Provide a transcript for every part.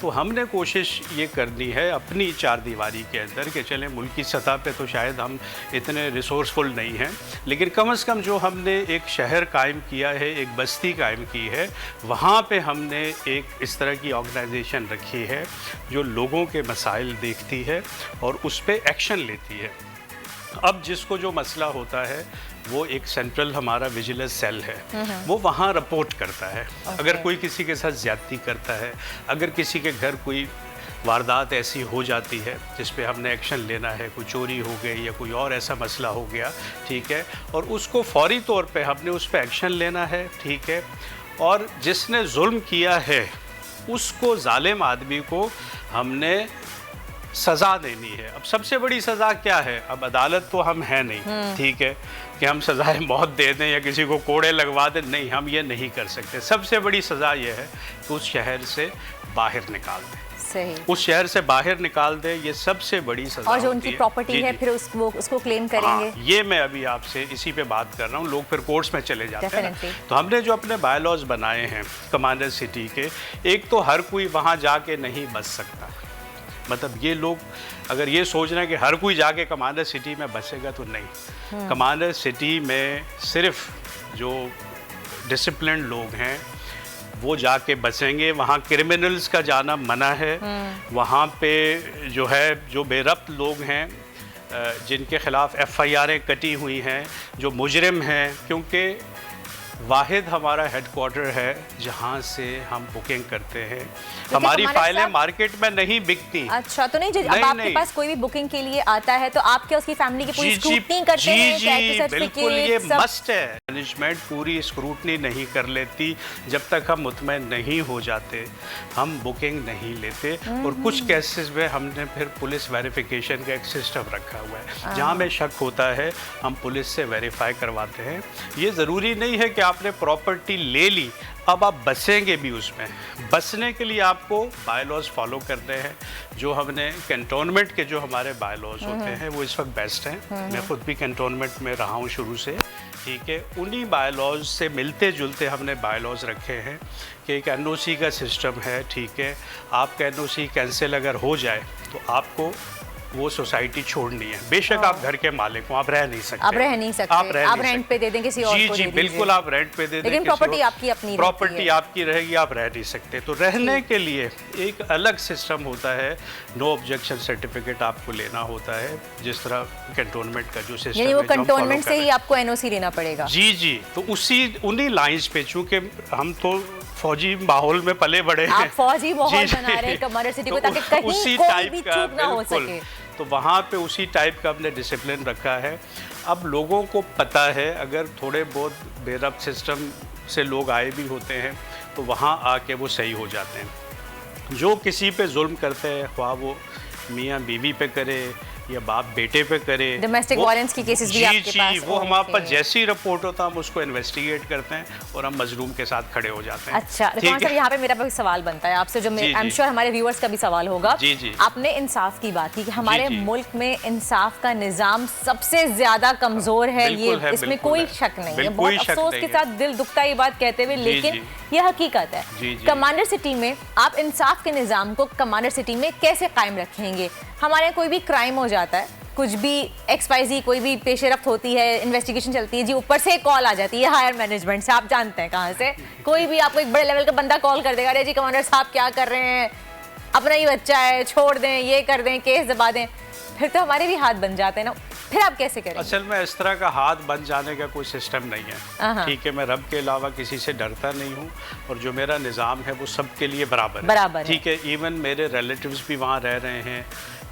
تو ہم نے کوشش یہ کرنی ہے اپنی چار دیواری کے اندر کہ چلیں ملکی سطح پہ تو شاید ہم اتنے ریسورسفل نہیں ہیں، لیکن کم از کم جو ہم نے ایک شہر قائم کیا ہے، ایک بستی قائم کی ہے، وہاں پہ ہم نے ایک اس طرح کی آرگنائزیشن رکھی ہے جو لوگوں کے مسائل دیکھتی ہے اور اس پہ ایکشن لیتی ہے۔ اب جس کو جو مسئلہ ہوتا ہے وہ ایک سینٹرل ہمارا ویجیلنس سیل ہے، وہ وہاں رپورٹ کرتا ہے۔ اگر کوئی کسی کے ساتھ زیادتی کرتا ہے، اگر کسی کے گھر کوئی واردات ایسی ہو جاتی ہے جس پہ ہم نے ایکشن لینا ہے، کوئی چوری ہو گئی یا کوئی اور ایسا مسئلہ ہو گیا، ٹھیک ہے، اور اس کو فوری طور پہ ہم نے اس پہ ایکشن لینا ہے، ٹھیک ہے، اور جس نے ظلم کیا ہے اس کو، ظالم آدمی کو ہم نے سزا دینی ہے۔ اب سب سے بڑی سزا کیا ہے؟ اب عدالت تو ہم ہیں نہیں، ٹھیک ہے، کہ ہم سزائے موت دے دیں یا کسی کو کوڑے لگوا دیں، نہیں، ہم یہ نہیں کر سکتے۔ سب سے بڑی سزا یہ ہے کہ اس شہر سے باہر نکال دیں، صحیح، اس شہر سے باہر نکال دیں، یہ سب سے بڑی سزا اور جو ان کی ہوتی ہے۔ پراپرٹی ہے پھر اس کو کلیم کریں ہاں، گے۔ یہ میں ابھی آپ سے اسی پہ بات کر رہا ہوں، لوگ پھر کورٹس میں چلے جاتے ہیں نا۔ Definitely۔ تو ہم نے جو اپنے بائی لاز بنائے ہیں کمانڈر سٹی کے، ایک تو ہر کوئی وہاں جا کے نہیں بس سکتا، مطلب یہ لوگ اگر یہ سوچ رہے ہیں کہ ہر کوئی جا کے کمانڈر سٹی میں بسے گا تو نہیں۔ کمانڈر سٹی میں صرف جو ڈسپلنڈ لوگ ہیں وہ جا کے بسیں گے، وہاں کرمنلز کا جانا منع ہے، وہاں پہ جو ہے جو بے ربط لوگ ہیں جن کے خلاف FIRیں کٹی ہوئی ہیں، جو مجرم ہیں، کیونکہ واحد ہمارا ہیڈ کوارٹر ہے جہاں سے ہم بکنگ کرتے ہیں، ہماری فائلیں مارکیٹ میں نہیں بکتی۔ اچھا، تو نہیں اب آپ کے پاس کوئی بھی بکنگ کے لیے آتا ہے تو آپ کیا اس کی فیملی کی پوری اسکروٹنی کرتے ہیں؟ جی بالکل، یہ مسٹ ہے۔ مینجمنٹ پوری اسکروٹنی نہیں کر لیتی، جب تک ہم مطمئن نہیں ہو جاتے ہم بکنگ نہیں لیتے، اور کچھ کیسز میں ہم نے پھر پولیس ویریفیکیشن کا ایک سسٹم رکھا ہوا ہے، جہاں میں شک ہوتا ہے ہم پولیس سے ویریفائی کرواتے ہیں۔ یہ ضروری نہیں ہے کہ آپ نے پراپرٹی لے لی اب آپ بسیں گے بھی اس میں۔ بسنے کے لیے آپ کو بائی لاز فالو کرنے ہیں، جو ہم نے کنٹونمنٹ کے جو ہمارے بائی لاز ہوتے ہیں وہ اس وقت بیسٹ ہیں، میں خود بھی کنٹونمنٹ میں رہا ہوں شروع سے، ٹھیک ہے، انہی بائی لاز سے ملتے جلتے ہم نے بائی لاز رکھے ہیں کہ ایک NOC کا سسٹم ہے، ٹھیک ہے، آپ کا NOC کینسل اگر ہو جائے تو آپ کو وہ سوسائٹی چھوڑنی ہے، بے شک آپ گھر کے مالک ہوں، آپ رہ نہیں سکتے، آپ رینٹ پہ دے دیں کسی اور کو، جی بالکل، آپ رینٹ پہ دے دیں، لیکن پراپرٹی آپ کی اپنی، پراپرٹی آپ کی رہے گی، آپ رہ نہیں سکتے۔ تو رہنے کے لیے ایک الگ سسٹم ہوتا ہے، نو آبجیکشن سرٹیفکیٹ آپ کو لینا ہوتا ہے، جس طرح کنٹونمنٹ کا جو سسٹم ہے، یعنی وہ کنٹونمنٹ سے ہی آپ کو NOC لینا پڑے گا۔ جی، تو انہی لائنز پہ، چونکہ ہم تو فوجی ماحول میں پلے بڑے ہیں، آپ فوجی ماحول بنا رہے ہیں کمانڈر سٹی کو تاکہ کہیں کوئی بھی چوک نہ ہو سکے، تو وہاں پہ اسی ٹائپ کا ہم نے ڈسپلن رکھا ہے۔ اب لوگوں کو پتہ ہے، اگر تھوڑے بہت بے ربط سسٹم سے لوگ آئے بھی ہوتے ہیں تو وہاں آ کے وہ صحیح ہو جاتے ہیں۔ جو کسی پہ ظلم کرتے ہیں، خواہ وہ میاں بیوی پہ کرے یا باپ بیٹے پہ کرے، ڈومیسٹک وائلنس کی کیسز بھی آپ کے پاس، وہ ہمارے پاس جیسی رپورٹ ہوتا ہے ہم اس کو انویسٹیگیٹ کرتے ہیں اور ہم مظلوم کے ساتھ کھڑے ہو جاتے ہیں۔ اچھا رضوان صاحب، یہاں پہ میرا بھی سوال بنتا ہے آپ سے، جو آئی ایم شیور ہمارے ویورز کا بھی سوال ہوگا۔ آپ نے انصاف کی بات کی کہ ہمارے ملک میں انصاف کا نظام سب سے زیادہ کمزور ہے، یہ اس میں کوئی شک نہیں ہے، بہت افسوس کے ساتھ دل دکھتا یہ بات کہتے ہوئے، لیکن یہ حقیقت ہے۔ کمانڈر سٹی میں آپ انصاف کے نظام کو کمانڈر سٹی میں کیسے قائم رکھیں گے؟ ہمارے یہاں کوئی بھی کرائم ہو جاتا ہے، کچھ بھی XYZ کوئی بھی پیش رفت ہوتی ہے، انویسٹیگیشن چلتی ہے، جی اوپر سے کال آ جاتی ہے ہائر مینجمنٹ سے، آپ جانتے ہیں کہاں سے، کوئی بھی آپ کو ایک بڑے لیول کا بندہ کال کر دے گا، ارے جی کمانڈر صاحب کیا کر رہے ہیں، اپنا ہی بچہ ہے، چھوڑ دیں، یہ کر دیں، کیس دبا دیں، پھر تو ہمارے بھی ہاتھ بن جاتے ہیں نا، پھر آپ کیسے کریں؟ اصل میں اس طرح کا ہاتھ بن جانے کا کوئی سسٹم نہیں ہے، ٹھیک ہے، میں رب کے علاوہ کسی سے ڈرتا نہیں ہوں، اور جو میرا نظام ہے وہ سب کے لیے برابر ہے، ٹھیک ہے، ایون میرے ریلیٹیوز بھی وہاں رہ رہے ہیں،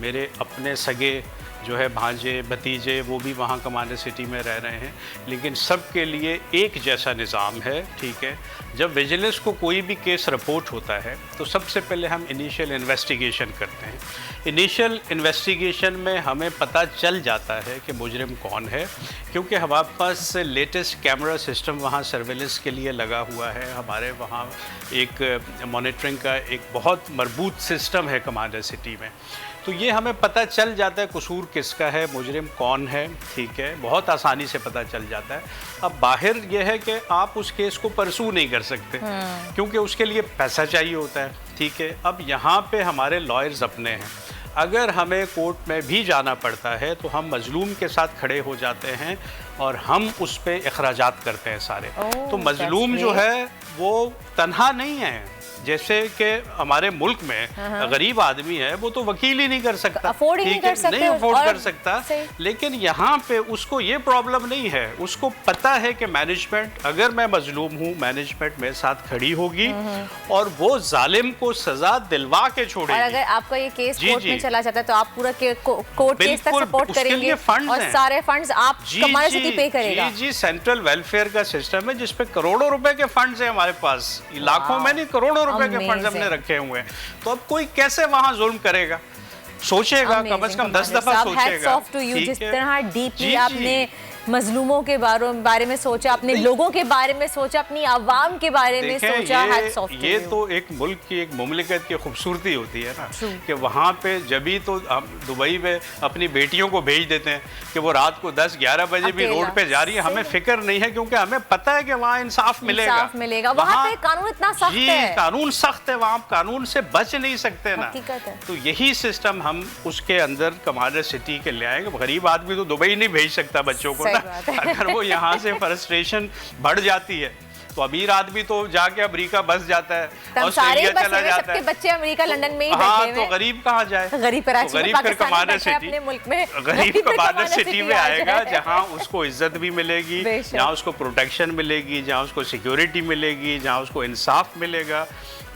میرے اپنے سگے جو ہے بھانجے بھتیجے وہ بھی وہاں کمانڈر سٹی میں رہ رہے ہیں، لیکن سب کے لیے ایک جیسا نظام ہے، ٹھیک ہے۔ جب ویجیلنس کو کوئی بھی کیس رپورٹ ہوتا ہے تو سب سے پہلے ہم انیشیل انویسٹیگیشن کرتے ہیں۔ انیشیل انویسٹیگیشن میں ہمیں پتہ چل جاتا ہے کہ مجرم کون ہے، کیونکہ ہمارے پاس لیٹسٹ کیمرہ سسٹم وہاں سرویلنس کے لیے لگا ہوا ہے، ہمارے وہاں ایک مانیٹرنگ کا ایک بہت مربوط سسٹم ہے کمانڈر سٹی میں۔ تو یہ ہمیں پتہ چل جاتا ہے قصور کس کا ہے, مجرم کون ہے, ٹھیک ہے, بہت آسانی سے پتہ چل جاتا ہے. اب باہر یہ ہے کہ آپ اس کیس کو پرسو نہیں کر سکتے کیونکہ اس کے لیے پیسہ چاہیے ہوتا ہے, ٹھیک ہے. اب یہاں پہ ہمارے لائرز اپنے ہیں, اگر ہمیں کورٹ میں بھی جانا پڑتا ہے تو ہم مظلوم کے ساتھ کھڑے ہو جاتے ہیں اور ہم اس پہ اخراجات کرتے ہیں سارے. تو مظلوم جو ہے وہ تنہا نہیں ہے, جیسے کہ ہمارے ملک میں غریب آدمی ہے وہ تو وکیل ہی نہیں کر سکتا, افورڈ ہی نہیں کر سکتے, نہیں افورڈ کر سکتا. لیکن یہاں پہ اس کو یہ پرابلم نہیں ہے, اس کو پتا ہے کہ مینجمنٹ, اگر میں مظلوم ہوں مینجمنٹ میرے ساتھ کھڑی ہوگی اور وہ ظالم کو سزا دلوا کے چھوڑے گی. اور اگر آپ کا یہ کیس کورٹ میں چلا جاتا ہے تو آپ پورا کورٹ کیس تک سپورٹ کریں گے اور سارے فنڈز آپ کمانڈر سٹی پے کرے گا. جی سینٹرل ویلفیئر کا سسٹم ہے جس پہ کروڑوں روپے کے فنڈز ہیں ہمارے پاس, لاکھوں میں نہیں کروڑوں روپے کے فنڈز ہم نے رکھے ہوئے ہیں. تو اب کوئی کیسے وہاں ظلم کرے گا, سوچے گا, کم از کم 10 دفعہ سوچے گا. جس طرح ڈیپلی آپ نے مظلوموں کے بارے میں سوچا, اپنے لوگوں کے بارے میں سوچا, اپنی عوام کے بارے میں سوچا. یہ تو ایک ملک کی, ایک مملکت کی خوبصورتی ہوتی ہے نا کہ وہاں پہ جبھی تو ہم دبئی میں اپنی بیٹیوں کو بھیج دیتے ہیں کہ وہ رات کو 10-11 بجے بھی روڈ پہ جا رہی ہے, ہمیں فکر نہیں ہے کیونکہ ہمیں پتہ ہے کہ وہاں انصاف ملے گا. وہاں پہ قانون اتنا سخت ہے, جی قانون سخت ہے, وہاں قانون سے بچ نہیں سکتے نا. تو یہی سسٹم ہم اس کے اندر کمانڈر سٹی کے لے آئیں گے. غریب آدمی تو دبئی نہیں بھیج سکتا بچوں کو نا, اگر وہ یہاں سے فرسٹریشن بڑھ جاتی ہے تو امیر آدمی تو جا کے امریکہ بس جاتا ہے, آسٹریلیا چلا جاتا ہے. بچے امریکہ لنڈن میں ہی ہاں, تو غریب کہاں جائے, غریب پھر کمانڈر سٹی میں آئے گا جہاں اس کو عزت بھی ملے گی, جہاں اس کو پروٹیکشن ملے گی, جہاں اس کو سیکیورٹی ملے گی, جہاں اس کو انصاف ملے گا,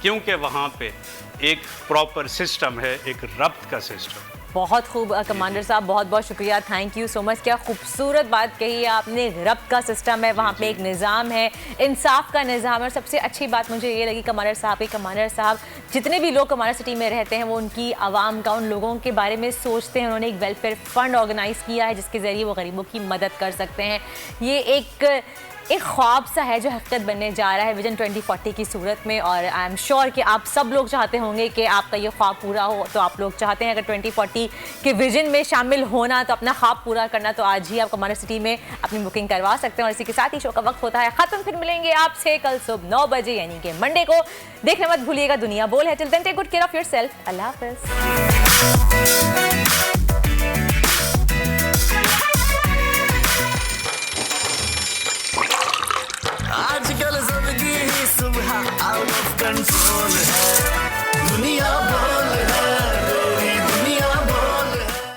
کیونکہ وہاں پہ ایک پراپر سسٹم ہے, ایک ربط کا سسٹم. بہت خوب کمانڈر صاحب, بہت بہت شکریہ, تھینک یو سو مچ. کیا خوبصورت بات کہی ہے آپ نے, ربط کا سسٹم ہے, وہاں پہ ایک نظام ہے, انصاف کا نظام ہے. اور سب سے اچھی بات مجھے یہ لگی کمانڈر صاحب کی, کمانڈر صاحب جتنے بھی لوگ کمانڈر سٹی میں رہتے ہیں وہ ان کی عوام کا, ان لوگوں کے بارے میں سوچتے ہیں. انہوں نے ایک ویلفیئر فنڈ آرگنائز کیا ہے جس کے ذریعے وہ غریبوں کی مدد کر سکتے ہیں. یہ ایک خواب سا ہے جو حقیقت بننے جا رہا ہے ویژن 2040 کی صورت میں, اور آئی ایم شیور کہ آپ سب لوگ چاہتے ہوں گے کہ آپ کا یہ خواب پورا ہو. تو آپ لوگ چاہتے ہیں اگر 2040 کے ویژن میں شامل ہونا تو اپنا خواب پورا کرنا, تو آج ہی آپ کمانڈر سٹی میں اپنی بکنگ کروا سکتے ہیں. اور اسی کے ساتھ ہی شو کا وقت ہوتا ہے ختم. پھر ملیں گے آپ سے کل صبح 9 بجے یعنی کہ منڈے کو. دیکھنا مت بھولیے گا دنیا بول ہے. Till then take good care of yourself. اللہ حافظ. آج کل زندگی ہی صبح آؤٹ آف کنٹرول ہے.